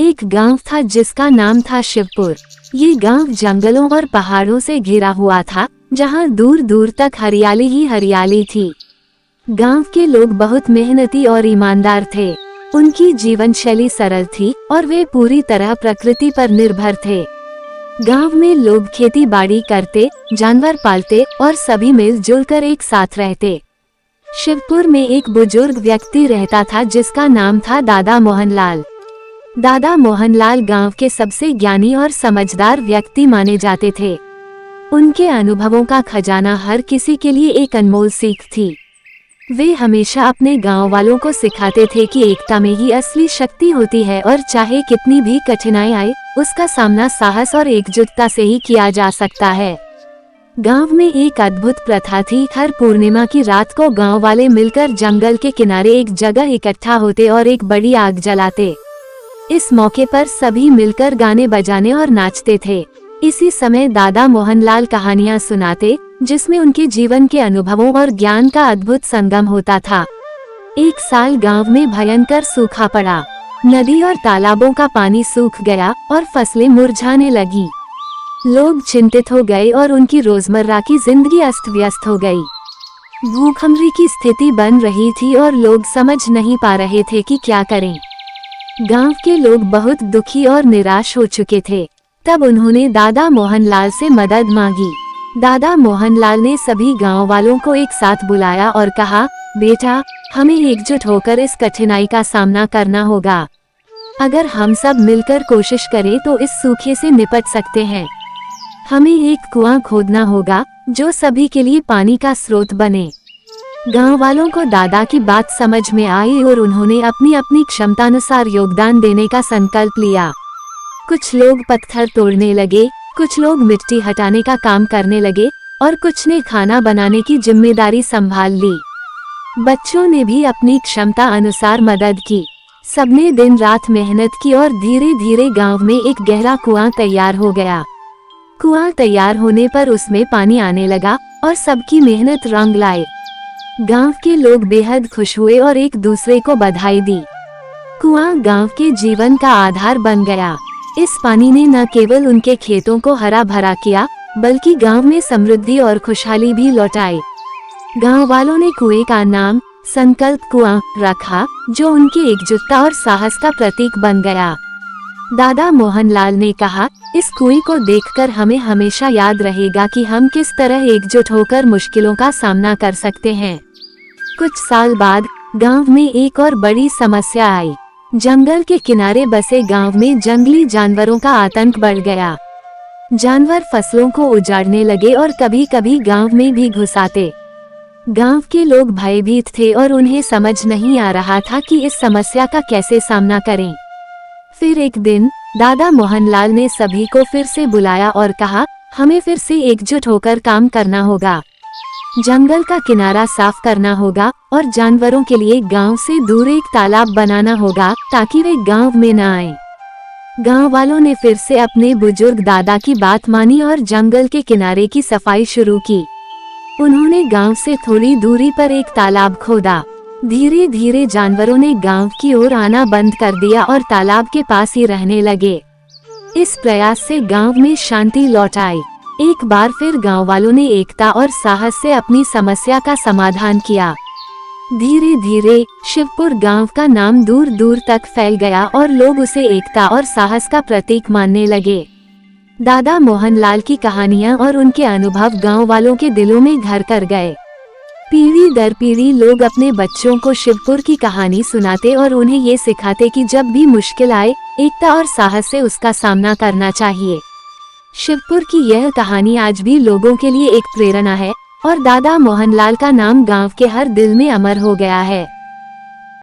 एक गांव था जिसका नाम था शिवपुर। ये गांव जंगलों और पहाड़ों से घिरा हुआ था, जहां दूर दूर तक हरियाली ही हरियाली थी। गांव के लोग बहुत मेहनती और ईमानदार थे। उनकी जीवन शैली सरल थी और वे पूरी तरह प्रकृति पर निर्भर थे। गांव में लोग खेती बाड़ी करते, जानवर पालते और सभी मिलजुल कर एक साथ रहते। शिवपुर में एक बुजुर्ग व्यक्ति रहता था जिसका नाम था दादा मोहनलाल। दादा मोहनलाल गांव के सबसे ज्ञानी और समझदार व्यक्ति माने जाते थे। उनके अनुभवों का खजाना हर किसी के लिए एक अनमोल सीख थी। वे हमेशा अपने गांव वालों को सिखाते थे कि एकता में ही असली शक्ति होती है और चाहे कितनी भी कठिनाई आए, उसका सामना साहस और एकजुटता से ही किया जा सकता है। गांव में एक अद्भुत प्रथा थी। हर पूर्णिमा की रात को गांव वाले मिलकर जंगल के किनारे एक जगह इकट्ठा होते और एक बड़ी आग जलाते। इस मौके पर सभी मिलकर गाने बजाने और नाचते थे। इसी समय दादा मोहनलाल कहानियां सुनाते, जिसमें उनके जीवन के अनुभवों और ज्ञान का अद्भुत संगम होता था। एक साल गांव में भयंकर सूखा पड़ा। नदी और तालाबों का पानी सूख गया और फसलें मुरझाने लगी। लोग चिंतित हो गए और उनकी रोजमर्रा की जिंदगी अस्त व्यस्त हो गई। भूखमरी की स्थिति बन रही थी और लोग समझ नहीं पा रहे थे कि क्या करें। गांव के लोग बहुत दुखी और निराश हो चुके थे। तब उन्होंने दादा मोहनलाल से मदद मांगी। दादा मोहनलाल ने सभी गांव वालों को एक साथ बुलाया और कहा, बेटा, हमें एकजुट होकर इस कठिनाई का सामना करना होगा। अगर हम सब मिलकर कोशिश करें तो इस सूखे से निपट सकते हैं। हमें एक कुआं खोदना होगा जो सभी के लिए पानी का स्रोत बने। गांव वालों को दादा की बात समझ में आई और उन्होंने अपनी अपनी क्षमतानुसार योगदान देने का संकल्प लिया। कुछ लोग पत्थर तोड़ने लगे, कुछ लोग मिट्टी हटाने का काम करने लगे और कुछ ने खाना बनाने की जिम्मेदारी संभाल ली। बच्चों ने भी अपनी क्षमता अनुसार मदद की। सबने दिन रात मेहनत की और धीरे धीरे गांव में एक गहरा कुआं तैयार हो गया। कुआं तैयार होने पर उसमें पानी आने लगा और सबकी मेहनत रंग लाए। गांव के लोग बेहद खुश हुए और एक दूसरे को बधाई दी। कुआं गांव के जीवन का आधार बन गया। इस पानी ने न केवल उनके खेतों को हरा भरा किया, बल्कि गांव में समृद्धि और खुशहाली भी लौटाई। गांव वालों ने कुएं का नाम संकल्प कुआं रखा, जो उनकी एकजुटता और साहस का प्रतीक बन गया। दादा मोहनलाल ने कहा, इस कुएं को देखकर हमें हमेशा याद रहेगा कि हम किस तरह एकजुट होकर मुश्किलों का सामना कर सकते हैं। कुछ साल बाद गांव में एक और बड़ी समस्या आई। जंगल के किनारे बसे गांव में जंगली जानवरों का आतंक बढ़ गया। जानवर फसलों को उजाड़ने लगे और कभी कभी गांव में भी घुस आते। गांव के लोग भयभीत थे और उन्हें समझ नहीं आ रहा था कि इस समस्या का कैसे सामना करें। फिर एक दिन दादा मोहनलाल ने सभी को फिर से बुलाया और कहा, हमें फिर से एकजुट होकर काम करना होगा। जंगल का किनारा साफ करना होगा और जानवरों के लिए गांव से दूर एक तालाब बनाना होगा ताकि वे गांव में न आए। गांव वालों ने फिर से अपने बुजुर्ग दादा की बात मानी और जंगल के किनारे की सफाई शुरू की। उन्होंने गांव से थोड़ी दूरी पर एक तालाब खोदा। धीरे धीरे जानवरों ने गांव की ओर आना बंद कर दिया और तालाब के पास ही रहने लगे। इस प्रयास से गांव में शांति लौट आई। एक बार फिर गांव वालों ने एकता और साहस से अपनी समस्या का समाधान किया। धीरे धीरे शिवपुर गांव का नाम दूर दूर तक फैल गया और लोग उसे एकता और साहस का प्रतीक मानने लगे। दादा मोहनलाल की कहानियां और उनके अनुभव गांव वालों के दिलों में घर कर गए। पीढ़ी दर पीढ़ी लोग अपने बच्चों को शिवपुर की कहानी सुनाते और उन्हें ये सिखाते कि जब भी मुश्किल आए, एकता और साहस से उसका सामना करना चाहिए। शिवपुर की यह कहानी आज भी लोगों के लिए एक प्रेरणा है और दादा मोहनलाल का नाम गांव के हर दिल में अमर हो गया है।